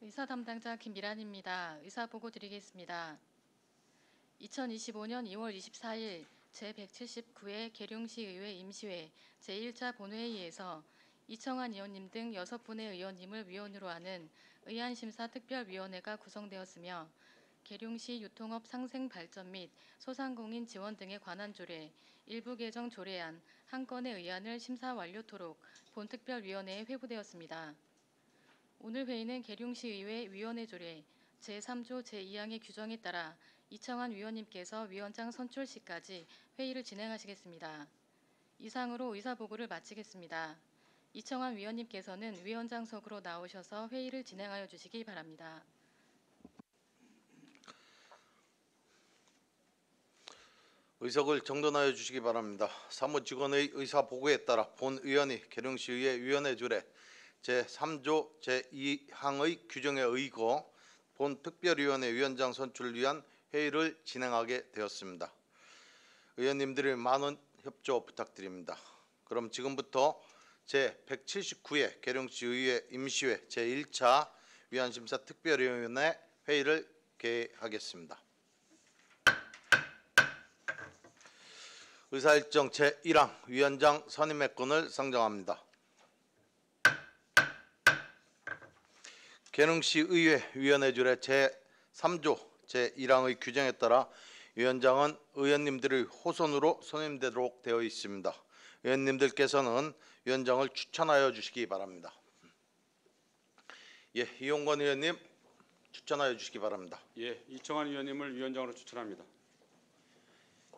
의사 담당자 김미란입니다. 의사 보고 드리겠습니다. 2025년 2월 24일 제179회 계룡시의회 임시회 제1차 본회의에서 이청환 의원님 등 6분의 의원님을 위원으로 하는 의안심사특별위원회가 구성되었으며 계룡시 유통업 상생 발전 및 소상공인 지원 등에 관한 조례, 일부 개정 조례안 한 건의 의안을 심사 완료토록 본특별위원회에 회부되었습니다. 오늘 회의는 계룡시의회 위원회 조례 제3조 제2항의 규정에 따라 이청환 위원님께서 위원장 선출 시까지 회의를 진행하시겠습니다. 이상으로 의사보고를 마치겠습니다. 이청환 위원님께서는 위원장석으로 나오셔서 회의를 진행하여 주시기 바랍니다. 의석을 정돈하여 주시기 바랍니다. 사무직원의 의사보고에 따라 본의원이 계룡시의회 위원회 조례 제3조 제2항의 규정에 의거 본특별위원회 위원장 선출을 위한 회의를 진행하게 되었습니다. 의원님들의 많은 협조 부탁드립니다. 그럼 지금부터 제179회 계룡시의회 임시회 제1차 위안심사 특별위원회 회의를 개하겠습니다. 의사일정 제1항 위원장 선임의 건을 상정합니다. 계룡시의회 위원회 조례 제3조 제1항의 규정에 따라 위원장은 의원님들의 호선으로 선임되도록 되어 있습니다. 의원님들께서는 위원장을 추천하여 주시기 바랍니다. 예, 이용건 의원님 추천하여 주시기 바랍니다. 예, 이청환 의원님을 위원장으로 추천합니다.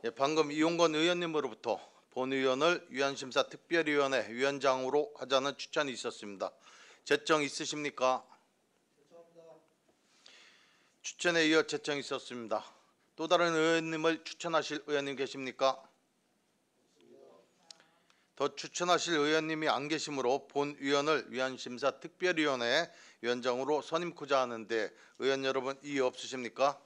예, 방금 이용건 의원님으로부터 본의원을 위안심사 특별위원회 위원장으로 하자는 추천이 있었습니다. 제청 있으십니까? 추천에 이어 제청이 있었습니다. 또 다른 의원님을 추천하실 의원님 계십니까? 더 추천하실 의원님이 안 계시므로 본위원을 위안심사 특별위원회 위원장으로 선임코자 하는데 의원 여러분 이의 없으십니까?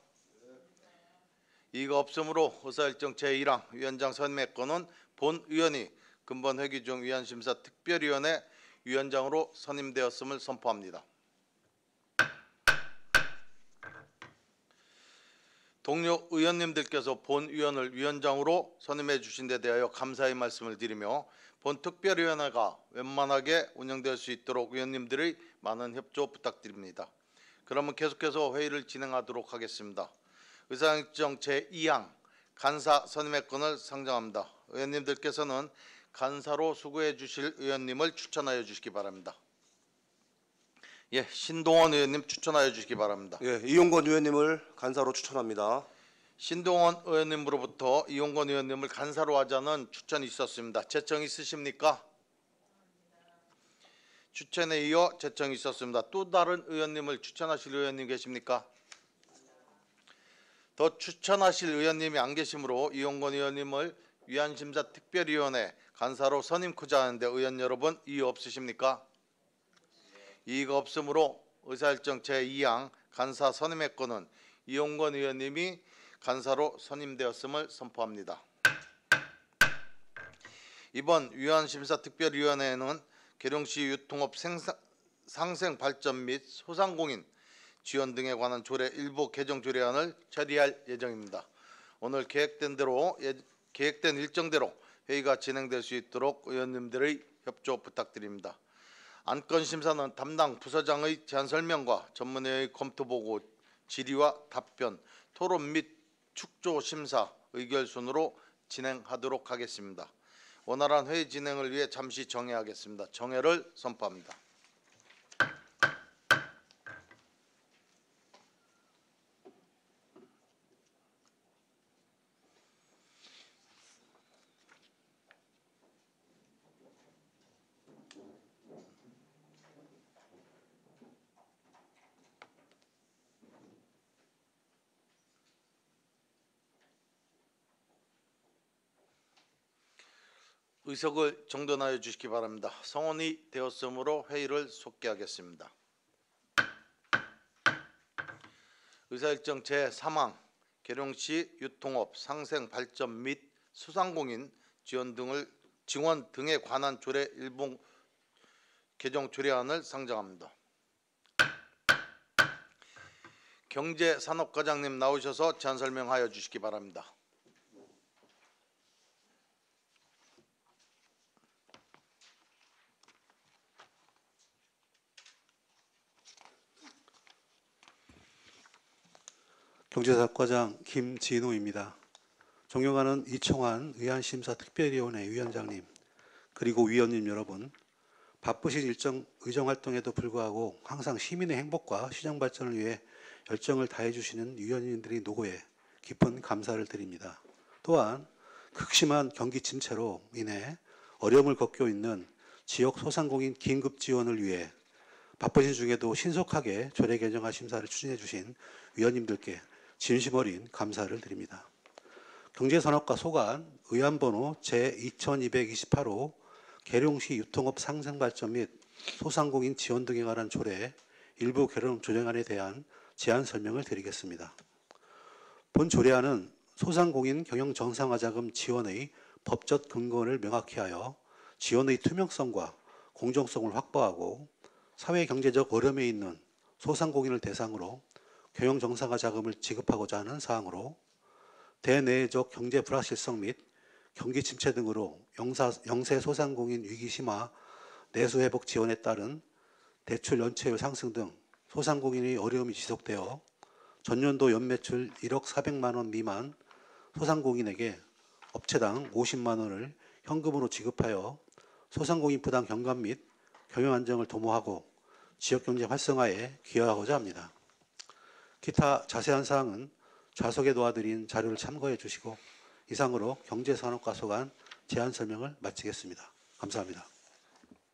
이의가 없으므로 의사일정 제1항 위원장 선임의 건은 본위원이 근본 회기 중 위안심사 특별위원회 위원장으로 선임되었음을 선포합니다. 동료 의원님들께서 본위원을 위원장으로 선임해 주신 데 대하여 감사의 말씀을 드리며 본특별위원회가 원만하게 운영될 수 있도록 의원님들의 많은 협조 부탁드립니다. 그러면 계속해서 회의를 진행하도록 하겠습니다. 의사일정 제2항 간사 선임의 건을 상정합니다. 의원님들께서는 간사로 수고해 주실 의원님을 추천하여 주시기 바랍니다. 예, 신동원 의원님 추천하여 주시기 바랍니다. 예, 이용건 의원님을 간사로 추천합니다. 신동원 의원님으로부터 이용건 의원님을 간사로 하자는 추천이 있었습니다. 제청 있으십니까? 추천에 이어 제청이 있었습니다. 또 다른 의원님을 추천하실 의원님 계십니까? 더 추천하실 의원님이 안 계시므로 이용건 의원님을 위안심사 특별위원회 간사로 선임코자 하는데 의원 여러분 이의 없으십니까? 이의가 없으므로 의사일정 제2항 간사 선임의 건은 이용건 의원님이 간사로 선임되었음을 선포합니다. 이번 위안심사특별위원회에는 계룡시 유통업 상생 발전 및 소상공인 지원 등에 관한 조례 일부 개정 조례안을 처리할 예정입니다. 오늘 계획된 일정대로 회의가 진행될 수 있도록 의원님들의 협조 부탁드립니다. 안건 심사는 담당 부서장의 제안 설명과 전문회의 검토 보고, 질의와 답변, 토론 및 축조 심사, 의결 순으로 진행하도록 하겠습니다. 원활한 회의 진행을 위해 잠시 정회하겠습니다. 정회를 선포합니다. 의석을 정돈하여 주시기 바랍니다. 성원이 되었으므로 회의를 속개하겠습니다. 의사일정 제3항 계룡시 유통업 상생 발전 및 소상공인 지원 등에 관한 조례 일부 개정 조례안을 상정합니다. 경제산업과장님 나오셔서 제안 설명하여 주시기 바랍니다. 경제사업과장 김진우입니다. 존경하는 이청환 의안심사특별위원회 위원장님, 그리고 위원님 여러분, 바쁘신 의정활동에도 불구하고 항상 시민의 행복과 시장 발전을 위해 열정을 다해주시는 위원님들의 노고에 깊은 감사를 드립니다. 또한 극심한 경기 침체로 인해 어려움을 겪고 있는 지역 소상공인 긴급 지원을 위해 바쁘신 중에도 신속하게 조례 개정안 심사를 추진해 주신 위원님들께 진심 어린 감사를 드립니다. 경제산업과 소관 의안번호 제2228호 계룡시 유통업 상생발전 및 소상공인 지원 등에 관한 조례 일부 개론 조정안에 대한 제안 설명을 드리겠습니다. 본 조례안은 소상공인 경영 정상화 자금 지원의 법적 근거를 명확히 하여 지원의 투명성과 공정성을 확보하고 사회 경제적 어려움에 있는 소상공인을 대상으로 경영 정상화 자금을 지급하고자 하는 사항으로 대내적 경제 불확실성 및 경기 침체 등으로 영세 소상공인 위기 심화, 내수 회복 지원에 따른 대출 연체율 상승 등 소상공인의 어려움이 지속되어 전년도 연매출 1억 400만 원 미만 소상공인에게 업체당 50만 원을 현금으로 지급하여 소상공인 부담 경감 및 경영 안정을 도모하고 지역경제 활성화에 기여하고자 합니다. 기타 자세한 사항은 좌석에 놓아드린 자료를 참고해 주시고 이상으로 경제산업과 소관 제안 설명을 마치겠습니다. 감사합니다.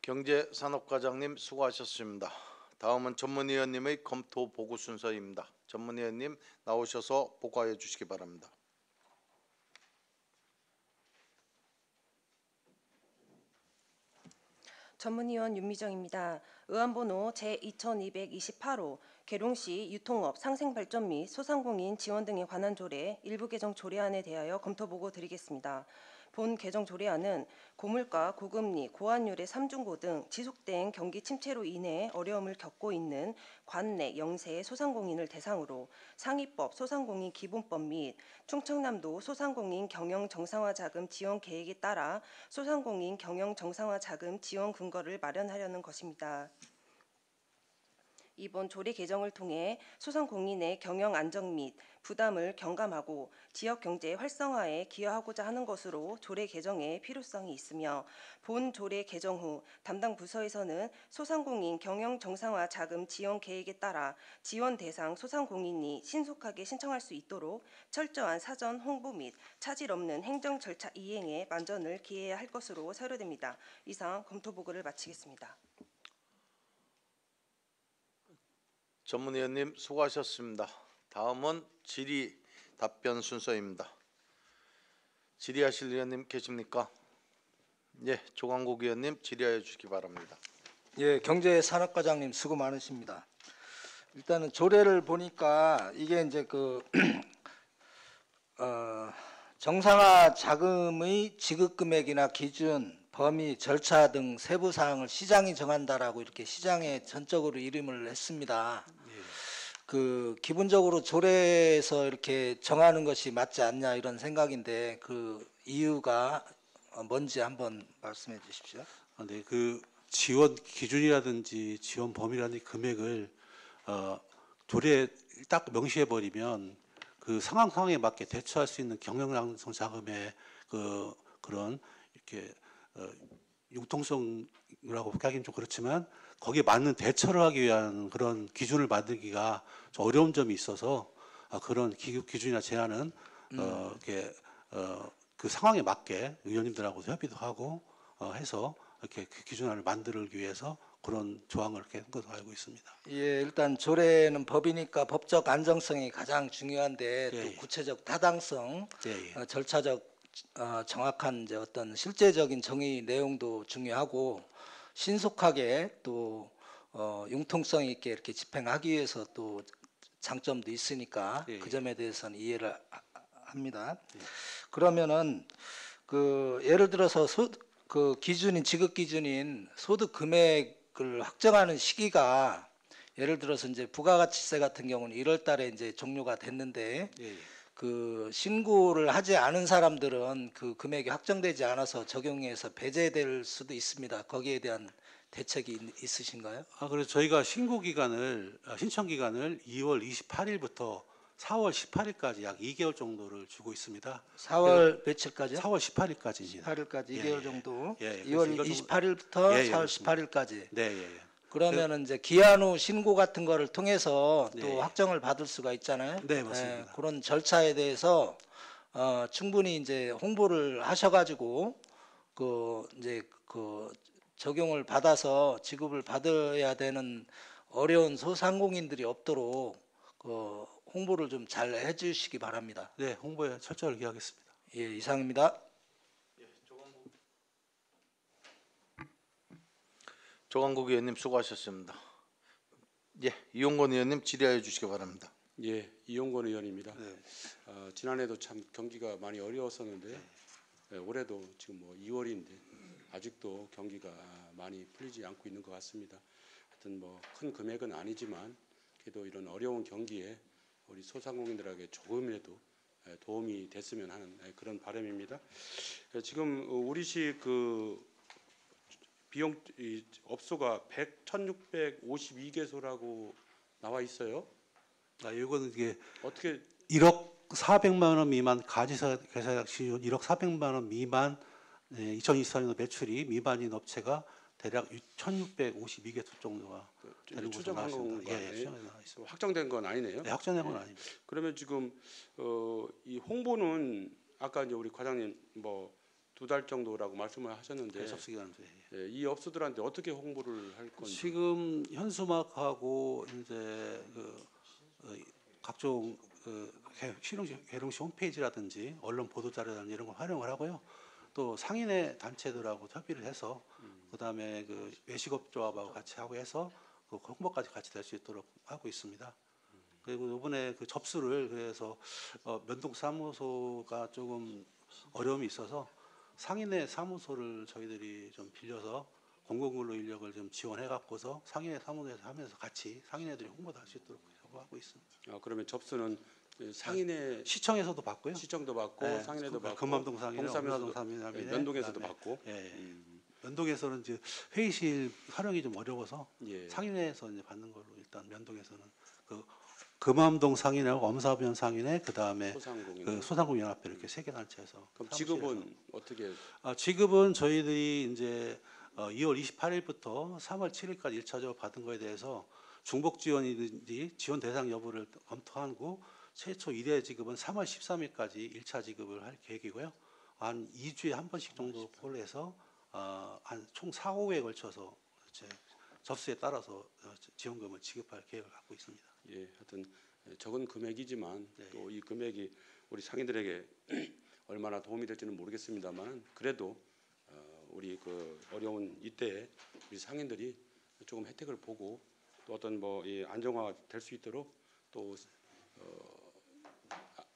경제산업과장님 수고하셨습니다. 다음은 전문위원님의 검토 보고 순서입니다. 전문위원님 나오셔서 보고하여 주시기 바랍니다. 전문위원 윤미정입니다. 의안번호 제2228호 계룡시 유통업 상생발전 및 소상공인 지원 등에 관한 조례 일부 개정 조례안에 대하여 검토보고 드리겠습니다. 본 개정 조례안은 고물가, 고금리, 고환율의 삼중고 등 지속된 경기 침체로 인해 어려움을 겪고 있는 관내 영세 소상공인을 대상으로 상위법 소상공인 기본법 및 충청남도 소상공인 경영 정상화 자금 지원 계획에 따라 소상공인 경영 정상화 자금 지원 근거를 마련하려는 것입니다. 이번 조례 개정을 통해 소상공인의 경영 안정 및 부담을 경감하고 지역 경제 활성화에 기여하고자 하는 것으로 조례 개정의 필요성이 있으며 본 조례 개정 후 담당 부서에서는 소상공인 경영 정상화 자금 지원 계획에 따라 지원 대상 소상공인이 신속하게 신청할 수 있도록 철저한 사전 홍보 및 차질 없는 행정 절차 이행에 만전을 기해야 할 것으로 사료됩니다. 이상 검토 보고를 마치겠습니다. 전문위원님 수고하셨습니다. 다음은 질의 답변 순서입니다. 질의하실 위원님 계십니까? 예, 조광국 위원님 질의하여 주시기 바랍니다. 예, 경제산업과장님 수고 많으십니다. 일단은 조례를 보니까 이게 이제 정상화 자금의 지급 금액이나 기준, 범위, 절차 등 세부 사항을 시장이 정한다라고 이렇게 시장에 전적으로 이름을 했습니다. 기본적으로 조례에서 이렇게 정하는 것이 맞지 않냐 이런 생각인데 그 이유가 뭔지 한번 말씀해 주십시오. 네, 그 지원 기준이라든지 지원 범위라든지 금액을 조례에 딱 명시해 버리면 그 상황에 맞게 대처할 수 있는 경영안정 자금의 그런 이렇게 융통성이라고 하기는 좀 그렇지만 거기에 맞는 대처를 하기 위한 그런 기준을 만들기가 좀 어려운 점이 있어서 그런 기준이나 제한은 그 상황에 맞게 의원님들하고 협의도 하고 해서 이렇게 그 기준안을 만들기 위해서 그런 조항을 이렇게 한 것으로 알고 있습니다. 예, 일단 조례는 법이니까 법적 안정성이 가장 중요한데 예, 또 예. 구체적 타당성, 예. 절차적 정확한 이제 어떤 실제적인 정의 내용도 중요하고 신속하게 또 융통성 있게 이렇게 집행하기 위해서 또 장점도 있으니까 예, 그 예. 점에 대해서는 이해를 합니다. 예. 그러면은 예를 들어서 지급 기준인 소득 금액을 확정하는 시기가 예를 들어서 이제 부가가치세 같은 경우는 1월 달에 이제 종료가 됐는데 예, 예. 그 신고를 하지 않은 사람들은 그 금액이 확정되지 않아서 적용해서 배제될 수도 있습니다. 거기에 대한 대책이 있으신가요? 그래서 저희가 신청 기간을 2월 28일부터 4월 18일까지 약 2개월 정도를 주고 있습니다. 4월 며칠까지요? 4월 18일까지입니다. 18일까지 예, 2개월 예. 정도. 예, 예. 2월 그래서 이거 28일부터 예, 예, 4월 그렇습니다. 18일까지. 네, 예, 예. 그러면은 이제 기한 후 신고 같은 거를 통해서 또 네. 확정을 받을 수가 있잖아요. 네, 맞습니다. 그런 절차에 대해서 충분히 이제 홍보를 하셔가지고 그 이제 그 적용을 받아서 지급을 받아야 되는 어려운 소상공인들이 없도록 그 홍보를 좀 잘 해주시기 바랍니다. 네, 홍보에 철저하게 기하겠습니다. 예, 이상입니다. 조광국 의원님 수고하셨습니다. 예, 이용건 의원님 질의하여 주시기 바랍니다. 예, 이용권 의원입니다. 네. 지난해도 참 경기가 많이 어려웠었는데 올해도 지금 뭐 2월인데 아직도 경기가 많이 풀리지 않고 있는 것 같습니다. 하여튼 뭐 큰 금액은 아니지만 그래도 이런 어려운 경기에 우리 소상공인들에게 조금이라도 도움이 됐으면 하는 그런 바람입니다. 지금 우리시 그 비용 업소가 1,652개소라고 나와 있어요. 이거는 이게 어떻게 1억 400만 원 미만 가지사 계사약 시효 1억 400만 원 미만 2024년 매출이 미만인 업체가 대략 1,652개 정도가 되는 것으로 추정한 나왔습니다. 건가요? 예, 예, 추정해 나와 있습니다. 확정된 건 아니네요. 네, 확정된 건 아닙니다. 그러면 지금 이 홍보는 아까 이제 우리 과장님 뭐 2달 정도라고 말씀을 하셨는데 네, 접수 기간은 이 업소들한테 어떻게 홍보를 할 건지. 지금 현수막하고 이제 각종 계룡시 홈페이지라든지 언론 보도 자료라든지 이런 걸 활용을 하고요. 또 상인회 단체들하고 협의를 해서 그다음에 그 외식업조합하고 같이 하고 해서 그 홍보까지 같이 될 수 있도록 하고 있습니다. 그리고 이번에 그 접수를 그래서 면동 사무소가 조금 어려움이 있어서 상인회 사무소를 저희들이 좀 빌려서 공공근로 인력을 좀 지원해 갖고서 상인회 사무소에서 하면서 같이 상인회들이 홍보도 할 수 있도록 하고 있습니다. 그러면 접수는 상인회 시청에서도 받고요. 시청도 받고 네, 상인회도 받고 금암동 상인회, 동사면에서도 엄사동 상인회, 면동에서도 그다음에 받고. 예, 예. 면동에서는 이제 회의실 활용이 좀 어려워서 예. 상인회에서 이제 받는 걸로 일단 면동에서는 그 금암동 상인회하고 엄사변 상인회 그다음에 소상공인. 그 소상공인연합회 이렇게 세 개 단체에서 그럼 사무실에서. 지급은 어떻게? 지급은 저희들이 이제 2월 28일부터 3월 7일까지 1차적으로 받은 거에 대해서 중복 지원이든지 지원 대상 여부를 검토하고 최초 1회 지급은 3월 13일까지 1차 지급을 할 계획이고요. 한 2주에 한 번씩 정도 콜해서 한 총 4, 5회에 걸쳐서 이제 접수에 따라서 지원금을 지급할 계획을 갖고 있습니다. 예, 하여튼 적은 금액이지만 네. 또 이 금액이 우리 상인들에게 얼마나 도움이 될지는 모르겠습니다만 그래도 우리 그 어려운 이때에 우리 상인들이 조금 혜택을 보고 또 어떤 뭐 이 안정화가 될 수 있도록 또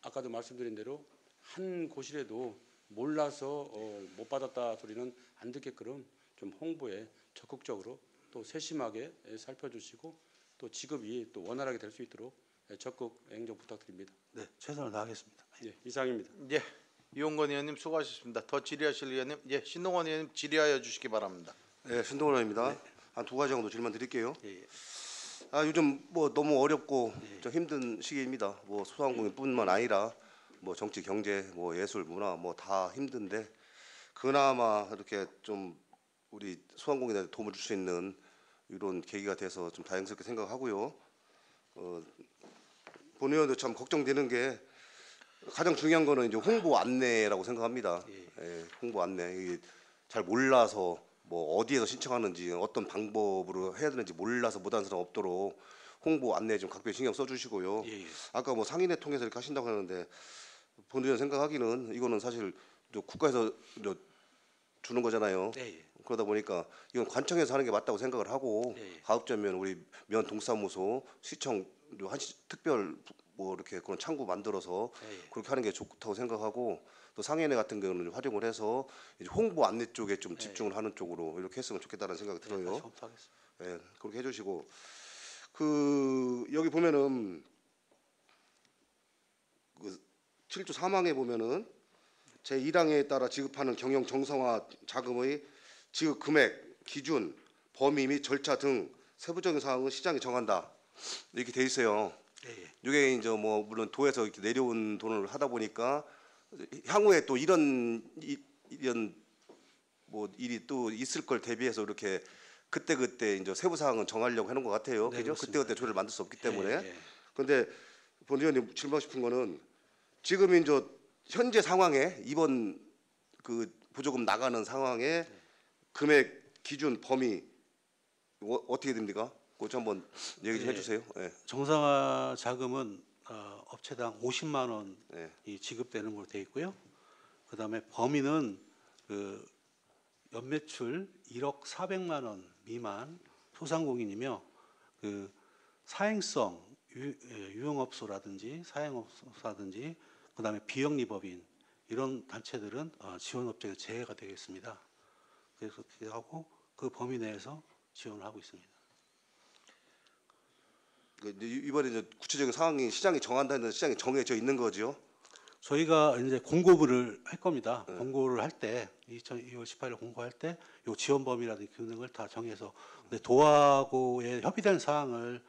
아까도 말씀드린 대로 한 곳이라도 몰라서 못 받았다 소리는 안 듣게끔 좀 홍보에 적극적으로 또 세심하게 살펴주시고 또 지급이 또 원활하게 될 수 있도록 적극 행정 부탁드립니다. 네, 최선을 다하겠습니다. 예, 이상입니다. 예, 이용건 의원님 수고하셨습니다. 더 질의하실 의원님, 예, 신동원 의원님 질의하여 주시기 바랍니다. 네, 신동원 의원입니다. 한 두 가지 정도 질문 드릴게요. 예, 예. 요즘 뭐 너무 어렵고 좀 힘든 시기입니다. 뭐 소상공인뿐만 아니라 뭐 정치, 경제, 뭐 예술, 문화 뭐 다 힘든데 그나마 이렇게 좀 우리 소상공인한테 도움을 줄 수 있는 이런 계기가 돼서 좀 다행스럽게 생각하고요. 본 의원도 참 걱정되는 게 가장 중요한 거는 이제 홍보 안내라고 생각합니다. 예, 홍보 안내 이게 잘 몰라서 뭐 어디에서 신청하는지 어떤 방법으로 해야 되는지 몰라서 못하는 사람 없도록 홍보 안내 좀 각별히 신경 써주시고요. 예, 예. 아까 아까 뭐 상인회 통해서 이렇게 하신다고 하는데 본 의원 생각하기는 이거는 사실 국가에서 주는 거잖아요. 예, 예. 그러다 보니까 이건 관청에서 하는 게 맞다고 생각을 하고 예. 가급적이면 우리 면 동사무소 시청 특별 뭐 이렇게 그런 창구 만들어서 예, 예. 그렇게 하는 게 좋다고 생각하고 또 상인회 같은 경우는 활용을 해서 이제 홍보 안내 쪽에 좀 집중을 하는 쪽으로 이렇게 했으면 좋겠다는 생각이 다시 들어요. 검토하겠습니다. 예, 그렇게 해주시고 그 여기 보면은 그 7조 3항에 보면은 제 1항에 따라 지급하는 경영 정상화 자금의 지급 금액, 기준, 범위 및 절차 등 세부적인 사항은 시장이 정한다. 이렇게 돼 있어요. 이게 이제 뭐 물론 도에서 이렇게 내려온 돈을 하다 보니까 향후에 또 이런 뭐 일이 또 있을 걸 대비해서 이렇게 그때 이제 세부 사항은 정하려고 하는 것 같아요. 네, 그죠? 그렇습니다. 그때 조례를 만들 수 없기 때문에. 예, 예. 그런데 본 의원님 질문하고 싶은 거는 지금 이제 현재 상황에 이번 그 보조금 나가는 상황에 금액, 기준, 범위 어떻게 됩니까? 그거 좀 한번 얘기 좀 예. 해주세요. 예. 정상화 자금은 업체당 50만 원이 예. 지급되는 걸로 되어 있고요. 그다음에 범위는 그 연매출 1억 400만 원 미만 소상공인이며 그 사행성 유흥업소라든지 사행업소라든지 그다음에 비영리법인 이런 단체들은 지원업종에 제외가 되겠습니다. 그래서 그렇게 하고 그 범위 내에서 지원을 하고 있습니다. 그 이번에 이제 구체적인 상황이 시장이 정한다는 시장이 정해져 있는 거죠. 저희가 이제 공고를 할 겁니다. 공고를 할 때 2월 18일 공고할 때 요 지원 범위라든지 기능을 다 정해서 근데 도하고의 협의된 사항을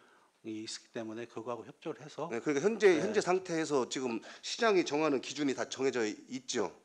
있기 때문에 그거하고 협조를 해서 네, 그러니까 현재 상태에서 지금 시장이 정하는 기준이 다 정해져 있죠.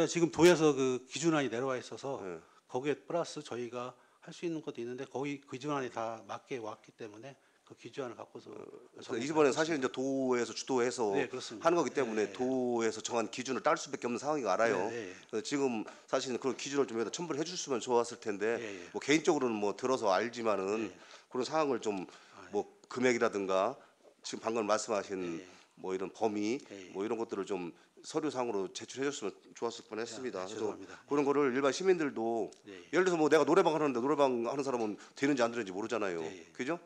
지금 도에서 그 기준안이 내려와 있어서 네. 거기에 플러스 저희가 할 수 있는 것도 있는데 거기 기준안이 다 맞게 왔기 때문에 그 기준안을 갖고서 그래서 이번에 사실 이제 도에서 주도해서 네, 그렇습니다. 하는 거기 때문에 네. 도에서 정한 기준을 딸 수밖에 없는 상황인 거 알아요. 네, 네. 그래서 지금 사실은 그런 기준을 좀 여기다 첨부를 해줬으면 좋았을 텐데 네, 네. 뭐 개인적으로는 뭐 들어서 알지만은 네. 그런 상황을 좀 뭐 금액이라든가 지금 방금 말씀하신 네. 뭐 이런 범위 네. 뭐 이런 것들을 좀 서류상으로 제출해줬으면 좋았을 뻔했습니다. 네, 그래서 죄송합니다. 그런 거를 일반 시민들도 네. 예를 들어서 뭐 내가 노래방 하는데 노래방 하는 사람은 되는지 안 되는지 모르잖아요. 네. 그죠?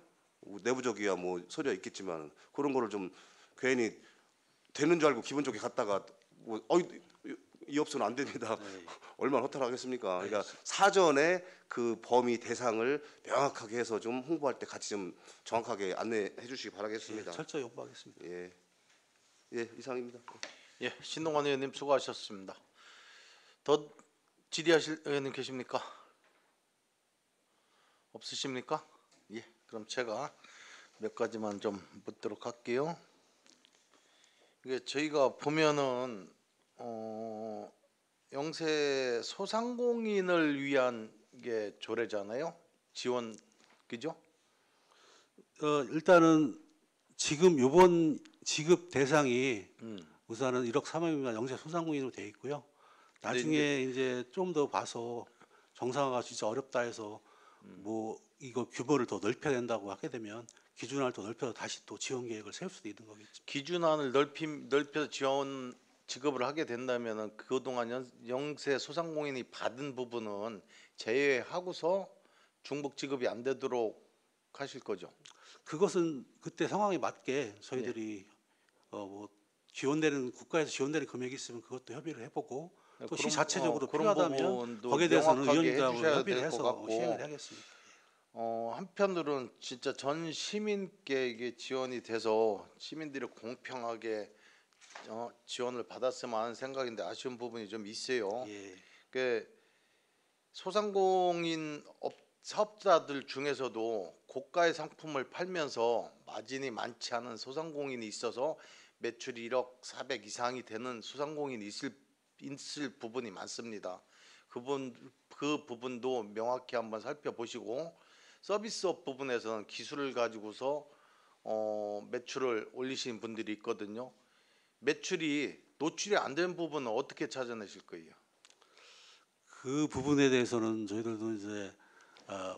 내부적이야 뭐 서류가 있겠지만 그런 거를 좀 괜히 되는 줄 알고 기분 좋게 갔다가 뭐 이 업소는 안 됩니다. 네. 얼마나 허탈하겠습니까? 그러니까 사전에 그 범위 대상을 명확하게 해서 좀 홍보할 때 같이 좀 정확하게 안내해 주시기 바라겠습니다. 철저히 용보하겠습니다. 예, 예 이상입니다. 예, 신동환 의원님 수고하셨습니다. 더 질의하실 의원님 계십니까? 없으십니까? 예, 그럼 제가 몇 가지만 좀 묻도록 할게요. 이게 저희가 보면은 영세 소상공인을 위한 게 조례잖아요. 지원 그죠? 일단은 지금 이번 지급 대상이 우선은 1억 3억이면 영세 소상공인으로 되어 있고요. 나중에 이제 좀 더 봐서 정상화가 진짜 어렵다 해서 뭐 이거 규모를 더 넓혀야 된다고 하게 되면 기준안을 더 넓혀서 다시 또 지원 계획을 세울 수도 있는 거겠죠. 기준안을 넓혀서 지원 지급을 하게 된다면은 그동안 영세 소상공인이 받은 부분은 제외하고서 중복 지급이 안 되도록 하실 거죠. 그것은 그때 상황에 맞게 저희들이 뭐 지원되는 국가에서 지원되는 금액이 있으면 그것도 협의를 해보고 또 시 그런- 자체적으로 그런 필요하다면 부분도 거기에 대해서는 명확하게 의원님하고 해주셔야 협의를 될것 해서 같고. 시행을 하겠습니다. 한편으로는 진짜 전 시민께 이게 지원이 돼서 시민들이 공평하게 지원을 받았으면 하는 생각인데 아쉬운 부분이 좀 있어요. 예. 그 소상공인 사업자들 중에서도 고가의 상품을 팔면서 마진이 많지 않은 소상공인이 있어서 매출이 1억 400 이상이 되는 소상공인이 있을 부분이 많습니다. 그 부분도 명확히 한번 살펴보시고 서비스업 부분에서는 기술을 가지고서 매출을 올리신 분들이 있거든요. 매출이 노출이 안 된 부분은 어떻게 찾아내실 거예요? 그 부분에 대해서는 저희들도 이제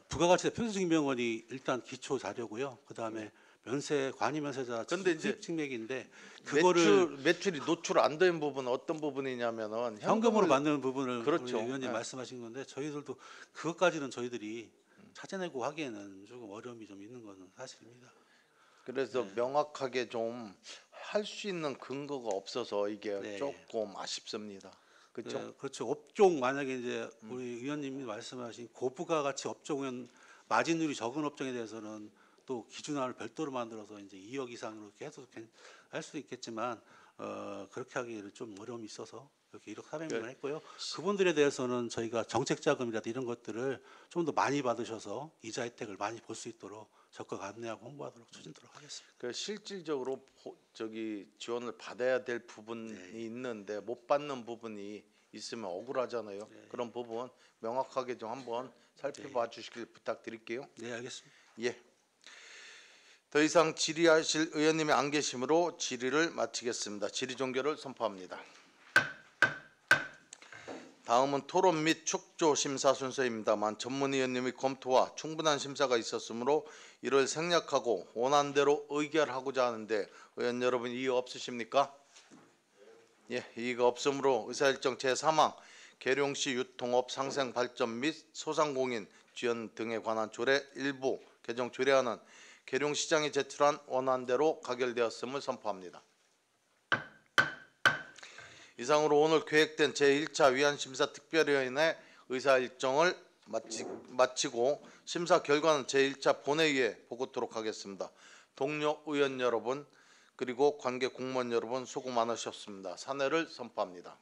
부가가치세 표시증명원이 일단 기초 자료고요. 그 다음에 면세 관이 면세자 근데 이제 수입 증맥인데 그거를 매출이 노출 안 된 부분은 어떤 부분이냐면은 현금으로 만드는 부분을 그렇죠. 우리 의원님 예. 말씀하신 건데 저희들도 그것까지는 저희들이 찾아내고 하기에는 조금 어려움이 좀 있는 것은 사실입니다. 그래서 명확하게 좀 할 수 있는 근거가 없어서 이게 네. 조금 아쉽습니다. 그렇죠? 네, 그렇죠. 업종 만약에 이제 우리 의원님이 말씀하신 고부가가치 업종은 마진율이 적은 업종에 대해서는 또 기준화를 별도로 만들어서 이제 2억 이상으로 이렇게 해도 할 수도 있겠지만 그렇게 하기는 좀 어려움이 있어서 이렇게 1억 400만 했고요. 그분들에 대해서는 저희가 정책 자금이라든지 이런 것들을 좀 더 많이 받으셔서 이자 혜택을 많이 볼 수 있도록 적극 안내하고 홍보하도록 추진토록 하겠습니다. 그 실질적으로 지원을 받아야 될 부분이 있는데 못 받는 부분이 있으면 억울하잖아요. 그런 부분 명확하게 좀 한번 살펴봐 주시길 부탁드릴게요. 네, 알겠습니다. 예. 더 이상 질의하실 의원님이 안 계시므로 질의를 마치겠습니다. 질의 종결을 선포합니다. 다음은 토론 및 축조 심사 순서입니다만 전문위원님의 검토와 충분한 심사가 있었으므로 이를 생략하고 원안대로 의결하고자 하는데 의원 여러분 이의 없으십니까? 예, 이의가 없으므로 의사일정 제3항 계룡시 유통업 상생 발전 및 소상공인 지원 등에 관한 조례 일부 개정 조례안은 계룡시장이 제출한 원안대로 가결되었음을 선포합니다. 이상으로 오늘 계획된 제1차 위안심사특별위원회 의사일정을 마치고 심사 결과는 제1차 본회의에 보고토록 하겠습니다. 동료 의원 여러분 그리고 관계 공무원 여러분 수고 많으셨습니다. 사내를 선포합니다.